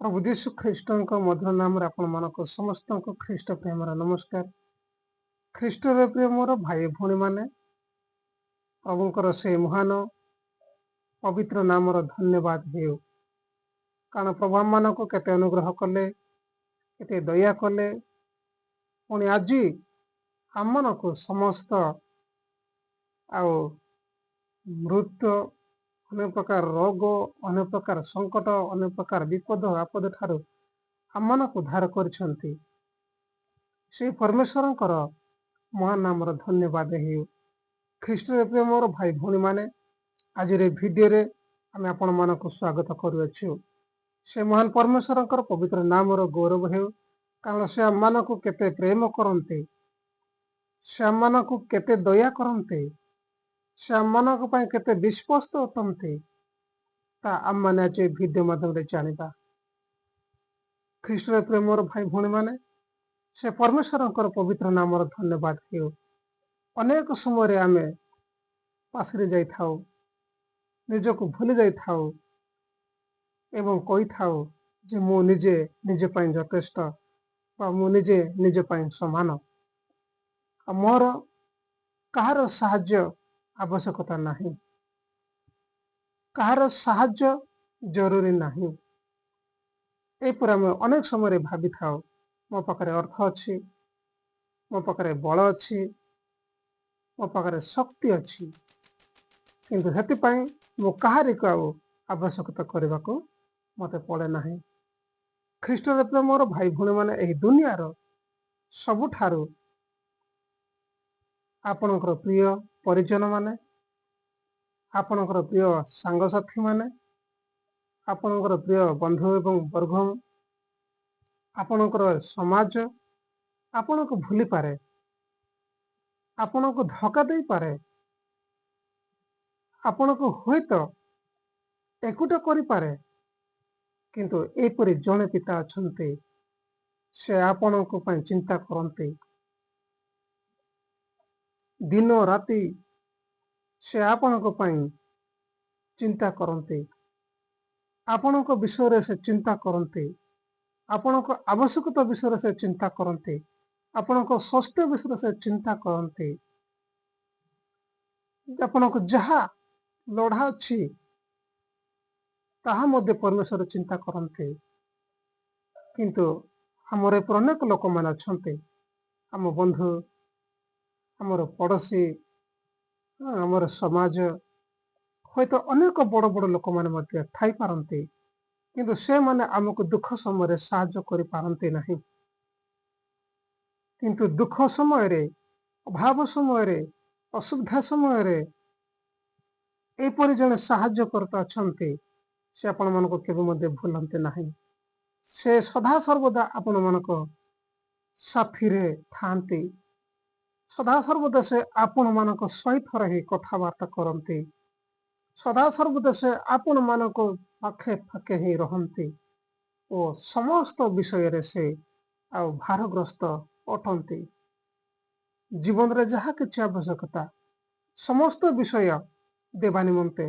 प्रभु यीशु ख्रीष्टଙ୍କ ମଧୁର ନାମରେ ଆପଣମାନଙ୍କୁ ସମସ୍ତଙ୍କୁ ଖ୍ରୀଷ୍ଟ ପ୍ରେମର ନମସ୍କାର। ଖ୍ରୀଷ୍ଟରେ ପ୍ରିୟ ମୋର ଭାଇ ଭଉଣୀମାନେ, ପ୍ରଭୁଙ୍କର ସେ ମହାନ ପବିତ୍ର ନାମର ଧନ୍ୟବାଦ ହେଉ। କାରଣ ପ୍ରଭୁ ଆମମାନଙ୍କୁ କେତେ ଅନୁଗ୍ରହ କଲେ, କେତେ ଦୟା କଲେ, ପୁଣି ଆଜି ଆମମାନଙ୍କୁ ସମସ୍ତ ଆଉ ମୃତ୍ୟୁ, ଅନେକ ପ୍ରକାର ରୋଗ, ଅନେକ ପ୍ରକାର ସଙ୍କଟ, ଅନେକ ପ୍ରକାର ବିପଦ ଆପଦ ଠାରୁ ଆମମାନଙ୍କୁ ଉଦ୍ଧାର କରିଛନ୍ତି। ସେଇ ପରମେଶ୍ୱରଙ୍କର ମହାନ ନାମର ଧନ୍ୟବାଦ ହେଉ। ଖ୍ରୀଷ୍ଟରେ ପ୍ରିୟ ମୋର ଭାଇ ଭଉଣୀମାନେ, ଆଜିର ଏ ଭିଡ଼ିଓରେ ଆମେ ଆପଣମାନଙ୍କୁ ସ୍ୱାଗତ କରୁଅଛୁ। ସେ ମହାନ ପରମେଶ୍ୱରଙ୍କର ପବିତ୍ର ନାମର ଗୌରବ ହେଉ। କାରଣ ସେ ଆମମାନଙ୍କୁ କେତେ ପ୍ରେମ କରନ୍ତି, ସେ ଆମମାନଙ୍କୁ କେତେ ଦୟା କରନ୍ତି, ସେ ଆମମାନଙ୍କ ପାଇଁ କେତେ ବିଶ୍ୱସ୍ତ ଅଟନ୍ତି, ତା ଆମମାନେ ଆଜି ଏ ଭିଡ଼ିଓ ମାଧ୍ୟମରେ ଜାଣିବା। ଖ୍ରୀଷ୍ଟରେ ପ୍ରିୟ ମୋର ଭାଇ ଭଉଣୀମାନେ, ସେ ପରମେଶ୍ୱରଙ୍କର ପବିତ୍ର ନାମର ଧନ୍ୟବାଦ ହେଉ। ଅନେକ ସମୟରେ ଆମେ ପାଶରି ଯାଇଥାଉ, ନିଜକୁ ଭୁଲି ଯାଇଥାଉ ଏବଂ କହିଥାଉ ଯେ ମୁଁ ନିଜେ ନିଜ ପାଇଁ ଯଥେଷ୍ଟ ବା ମୁଁ ନିଜେ ନିଜ ପାଇଁ ସମାନ। ଆଉ ମୋର କାହାର ସାହାଯ୍ୟ ଆବଶ୍ୟକତା ନାହିଁ, କାହାର ସାହାଯ୍ୟ ଜରୁରୀ ନାହିଁ। ଏପରି ଆମେ ଅନେକ ସମୟରେ ଭାବିଥାଉ, ମୋ ପାଖରେ ଅର୍ଥ ଅଛି, ମୋ ପାଖରେ ବଳ ଅଛି, ମୋ ପାଖରେ ଶକ୍ତି ଅଛି, କିନ୍ତୁ ସେଥିପାଇଁ ମୁଁ କାହାରିକୁ ଆଉ ଆବଶ୍ୟକତା କରିବାକୁ ମୋତେ ପଡ଼େ ନାହିଁ। ଖ୍ରୀଷ୍ଟରେ ପ୍ରିୟ ମୋର ଭାଇ ଭଉଣୀମାନେ, ଏହି ଦୁନିଆର ସବୁଠାରୁ ଆପଣଙ୍କର ପ୍ରିୟ ପରିଜନମାନେ, ଆପଣଙ୍କର ପ୍ରିୟ ସାଙ୍ଗସାଥୀମାନେ, ଆପଣଙ୍କର ପ୍ରିୟ ବନ୍ଧୁ ଏବଂ ବର୍ଗ, ଆପଣଙ୍କର ସମାଜ ଆପଣଙ୍କୁ ଭୁଲିପାରେ, ଆପଣଙ୍କୁ ଧୋକା ଦେଇପାରେ, ଆପଣଙ୍କୁ ହୁଏତ ଏକୁଟ କରିପାରେ, କିନ୍ତୁ ଏପରି ଜଣେ ପିତା ଅଛନ୍ତି, ସେ ଆପଣଙ୍କ ପାଇଁ ଚିନ୍ତା କରନ୍ତି। ଦିନ ରାତି ସେ ଆପଣଙ୍କ ପାଇଁ ଚିନ୍ତା କରନ୍ତି, ଆପଣଙ୍କ ବିଷୟରେ ସେ ଚିନ୍ତା କରନ୍ତି, ଆପଣଙ୍କ ଆବଶ୍ୟକତା ବିଷୟରେ ସେ ଚିନ୍ତା କରନ୍ତି, ଆପଣଙ୍କ ସ୍ୱାସ୍ଥ୍ୟ ବିଷୟରେ ସେ ଚିନ୍ତା କରନ୍ତି। ଆପଣଙ୍କୁ ଯାହା ଲୋଡ଼ା ଅଛି ତାହା ମଧ୍ୟ ପରମେଶ୍ୱର ଚିନ୍ତା କରନ୍ତି। କିନ୍ତୁ ଆମର ଏପରି ଅନେକ ଲୋକମାନେ ଅଛନ୍ତି, ଆମ ବନ୍ଧୁ, ଆମର ପଡ଼ୋଶୀ, ଆମର ସମାଜ, ହୁଏତ ଅନେକ ବଡ଼ ବଡ଼ ଲୋକମାନେ ମଧ୍ୟ ଥାଇପାରନ୍ତି, କିନ୍ତୁ ସେମାନେ ଆମକୁ ଦୁଃଖ ସମୟରେ ସାହାଯ୍ୟ କରିପାରନ୍ତି ନାହିଁ। କିନ୍ତୁ ଦୁଃଖ ସମୟରେ, ଅଭାବ ସମୟରେ, ଅସୁବିଧା ସମୟରେ ଏପରି ଜଣେ ସାହାଯ୍ୟକର୍ତ୍ତା ଅଛନ୍ତି, ସେ ଆପଣମାନଙ୍କୁ କେବେ ମଧ୍ୟ ଭୁଲନ୍ତି ନାହିଁ। ସେ ସଦାସର୍ବଦା ଆପଣମାନଙ୍କ ସାଥିରେ ଥାଆନ୍ତି, ସଦାସର୍ବଦା ସେ ଆପଣମାନଙ୍କ ସହିତ ରହି କଥାବାର୍ତ୍ତା କରନ୍ତି, ସଦାସର୍ବଦା ସେ ଆପଣମାନଙ୍କ ପାଖେ ପାଖେ ହିଁ ରହନ୍ତି ଓ ସମସ୍ତ ବିଷୟରେ ସେ ଆଉ ଭାରଗ୍ରସ୍ତ ଅଟନ୍ତି। ଜୀବନରେ ଯାହା କିଛି ଆବଶ୍ୟକତା ସମସ୍ତ ବିଷୟ ଦେବା ନିମନ୍ତେ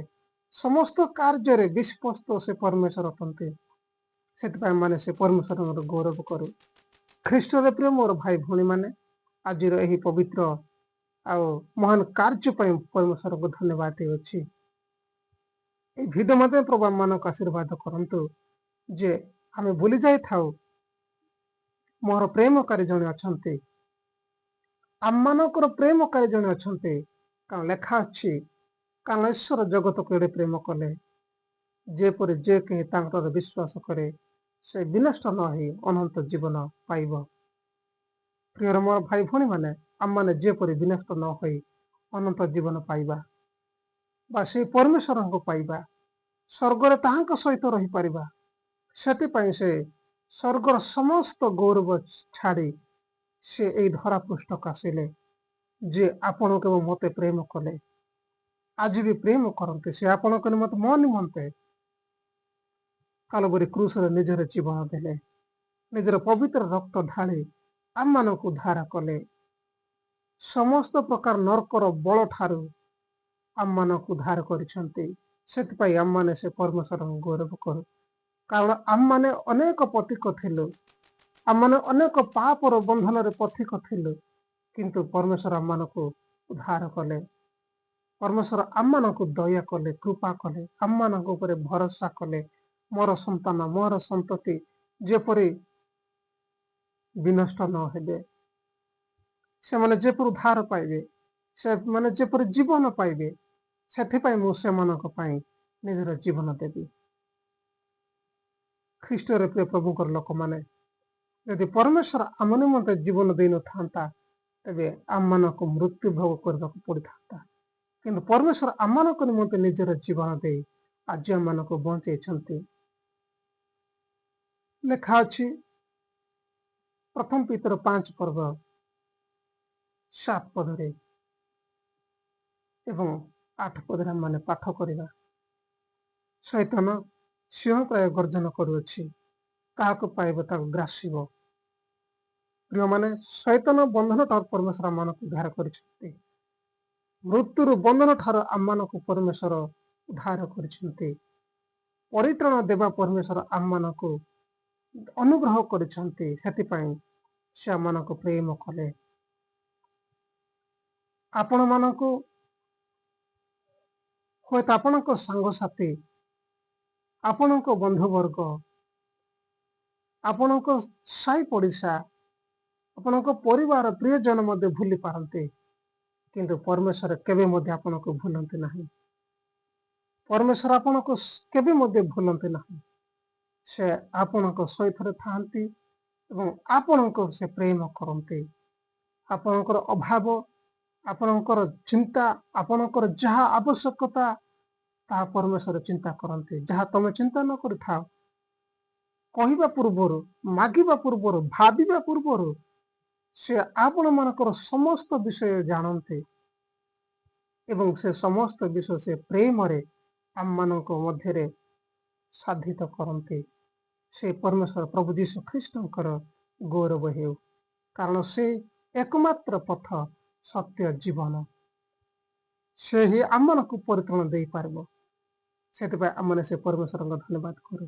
ସମସ୍ତ କାର୍ଯ୍ୟରେ ବିଶ୍ୱସ୍ତ ସେ ପରମେଶ୍ୱର ଅଟନ୍ତି। ସେଥିପାଇଁ ମାନେ ସେ ପରମେଶ୍ୱରଙ୍କର ଗୌରବ କରୁ। ଖ୍ରୀଷ୍ଟରେ ପ୍ରିୟ ମୋର ଭାଇ ଭଉଣୀମାନେ, ଆଜିର ଏହି ପବିତ୍ର ଆଉ ମହାନ କାର୍ଯ୍ୟ ପାଇଁ ପରମେଶ୍ୱରଙ୍କୁ ଧନ୍ୟବାଦ ଦେଉଅଛି। ଏହି ଭିଡ଼ିଓ ମଧ୍ୟ ପ୍ରଭୁ ଆମମାନଙ୍କୁ ଆଶୀର୍ବାଦ କରନ୍ତୁ ଯେ ଆମେ ଭୁଲି ଯାଇଥାଉ ମୋର ପ୍ରେମକାରୀ ଜଣେ ଅଛନ୍ତି, ଆମମାନଙ୍କର ପ୍ରେମକାରୀ ଜଣେ ଅଛନ୍ତି। କାରଣ ଲେଖା ଅଛି, କାରଣ ଈଶ୍ୱର ଜଗତକୁ ଏଡ଼େ ପ୍ରେମ କଲେ, ଯେପରି ଯେ କେହି ତାଙ୍କର ବିଶ୍ୱାସ କରେ ସେ ବିନଷ୍ଟ ନ ହୋଇ ଅନନ୍ତ ଜୀବନ ପାଇବ। ପ୍ରିୟର ମୋର ଭାଇ ଭଉଣୀମାନେ, ଆମମାନେ ଯେପରି ବିନଷ୍ଟ ନ ହୋଇ ଅନନ୍ତ ଜୀବନ ପାଇବା ବା ସେଇ ପରମେଶ୍ୱରଙ୍କୁ ପାଇବା, ସ୍ୱର୍ଗରେ ତାହାଙ୍କ ସହିତ ରହିପାରିବା, ସେଥିପାଇଁ ସେ ସ୍ୱର୍ଗର ସମସ୍ତ ଗୌରବ ଛାଡ଼ି ସେ ଏଇ ଧରା ପୃଷ୍ଠକୁ ଆସିଲେ, ଯେ ଆପଣଙ୍କୁ ଏବଂ ମୋତେ ପ୍ରେମ କଲେ, ଆଜି ବି ପ୍ରେମ କରନ୍ତି। ସେ ଆପଣଙ୍କ ନିମନ୍ତେ ମୋ ନିମନ୍ତେ କାଲବରୀ କ୍ରୁଶରେ ନିଜର ଜୀବନ ଦେଲେ, ନିଜର ପବିତ୍ର ରକ୍ତ ଢାଳି ଆମମାନଙ୍କୁ ଉଦ୍ଧାର କଲେ, ସମସ୍ତ ପ୍ରକାର ନର୍କର ବଳ ଠାରୁ ଆମମାନଙ୍କୁ ଉଦ୍ଧାର କରିଛନ୍ତି। ସେଥିପାଇଁ ଆମମାନେ ସେ ପରମେଶ୍ୱରଙ୍କୁ ଗୌରବ କରୁ। କାରଣ ଆମମାନେ ଅନେକ ପଥିକ ଥିଲୁ, ଆମମାନେ ଅନେକ ପାପର ବନ୍ଧନରେ ପଥିକ ଥିଲୁ, କିନ୍ତୁ ପରମେଶ୍ୱର ଆମମାନଙ୍କୁ ଉଦ୍ଧାର କଲେ। ପରମେଶ୍ୱର ଆମମାନଙ୍କୁ ଦୟା କଲେ, କୃପା କଲେ, ଆମମାନଙ୍କ ଉପରେ ଭରସା କଲେ। ମୋର ସନ୍ତାନ, ମୋର ସନ୍ତତି ଯେପରି ବିନଷ୍ଟ ନ ହେବେ, ସେମାନେ ଯେପରି ଉଦ୍ଧାର ପାଇବେ, ସେମାନେ ଯେପରି ଜୀବନ ପାଇବେ, ସେଥିପାଇଁ ମୁଁ ସେମାନଙ୍କ ପାଇଁ ନିଜର ଜୀବନ ଦେବି। ଖ୍ରୀଷ୍ଟରେ ପ୍ରିୟ ପ୍ରଭୁଙ୍କର ଲୋକମାନେ, ଯଦି ପରମେଶ୍ୱର ଆମ ନିମନ୍ତେ ଜୀବନ ଦେଇନଥାନ୍ତା, ତେବେ ଆମମାନଙ୍କୁ ମୃତ୍ୟୁ ଭୋଗ କରିବାକୁ ପଡ଼ିଥାନ୍ତା। କିନ୍ତୁ ପରମେଶ୍ୱର ଆମମାନଙ୍କ ନିମନ୍ତେ ନିଜର ଜୀବନ ଦେଇ ଆଜି ଆମମାନଙ୍କୁ ବଞ୍ଚେଇଛନ୍ତି। ଲେଖା ଅଛି ପ୍ରଥମ ପିତର 5:7 ଏବଂ 8 ଆମମାନେ ପାଠ କରିବା। ଶୈତାନ ସିଂହ ପ୍ରାୟ ଗର୍ଜନ କରୁଅଛି, କାହାକୁ ପାଇବ ତାକୁ ଗ୍ରାସିବ। ପ୍ରିୟମାନେ, ଶୈତାନ ବନ୍ଧନ ଠାରୁ ପରମେଶ୍ୱର ଆମମାନଙ୍କୁ ଉଦ୍ଧାର କରିଛନ୍ତି। ମୃତ୍ୟୁରୁ ବନ୍ଧନ ଠାରୁ ଆମମାନଙ୍କୁ ପରମେଶ୍ୱର ଉଦ୍ଧାର କରିଛନ୍ତି। ପରିତ୍ରାଣ ଦେବା ପରମେଶ୍ୱର ଆମମାନଙ୍କୁ ଅନୁଗ୍ରହ କରିଛନ୍ତି। ସେଥିପାଇଁ ସେ ଆମମାନଙ୍କୁ ପ୍ରେମ କଲେ। ଆପଣମାନଙ୍କୁ ହୁଏତ ଆପଣଙ୍କ ସାଙ୍ଗସାଥି, ଆପଣଙ୍କ ବନ୍ଧୁବର୍ଗ, ଆପଣଙ୍କ ସାହି ପଡ଼ିଶା, ଆପଣଙ୍କ ପରିବାର ପ୍ରିୟଜନ ମଧ୍ୟ ଭୁଲି ପାରନ୍ତି, କିନ୍ତୁ ପରମେଶ୍ୱର କେବେ ମଧ୍ୟ ଆପଣଙ୍କୁ ଭୁଲନ୍ତି ନାହିଁ। ପରମେଶ୍ୱର ଆପଣଙ୍କୁ କେବେ ମଧ୍ୟ ଭୁଲନ୍ତି ନାହିଁ। ସେ ଆପଣଙ୍କ ସହିତ ଥାନ୍ତି ଏବଂ ଆପଣଙ୍କୁ ସେ ପ୍ରେମ କରନ୍ତି। ଆପଣଙ୍କର ଅଭାବ, ଆପଣଙ୍କର ଚିନ୍ତା, ଆପଣଙ୍କର ଯାହା ଆବଶ୍ୟକତା, ତାହା ପରମେଶ୍ୱର ଚିନ୍ତା କରନ୍ତି। ଯାହା ତମେ ଚିନ୍ତା ନ କରିଥାଅ, କହିବା ପୂର୍ବରୁ, ମାଗିବା ପୂର୍ବରୁ, ଭାବିବା ପୂର୍ବରୁ ସେ ଆପଣମାନଙ୍କର ସମସ୍ତ ବିଷୟ ଜାଣନ୍ତି ଏବଂ ସେ ସମସ୍ତ ବିଷୟ ସେ ପ୍ରେମରେ ଆମମାନଙ୍କ ମଧ୍ୟରେ ସାଧିତ କରନ୍ତି। ସେ ପରମେଶ୍ୱର ପ୍ରଭୁ ଯୀଶୁ ଖ୍ରୀଷ୍ଟଙ୍କର ଗୌରବ ହେଉ, କାରଣ ସେ ଏକମାତ୍ର ପଥ, ସତ୍ୟ, ଜୀବନ। ସେ ହିଁ ଆମମାନଙ୍କୁ ପରିତ୍ରାଣ ଦେଇପାରିବ। ସେଥିପାଇଁ ଆମମାନେ ସେ ପରମେଶ୍ୱରଙ୍କ ଧନ୍ୟବାଦ କରୁ।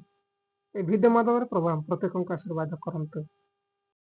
ଏ ଭିଡ଼ିଓ ମାଧ୍ୟମରେ ପ୍ରଭୁ ଆମ ପ୍ରତ୍ୟେକଙ୍କୁ ଆଶୀର୍ବାଦ କରନ୍ତୁ।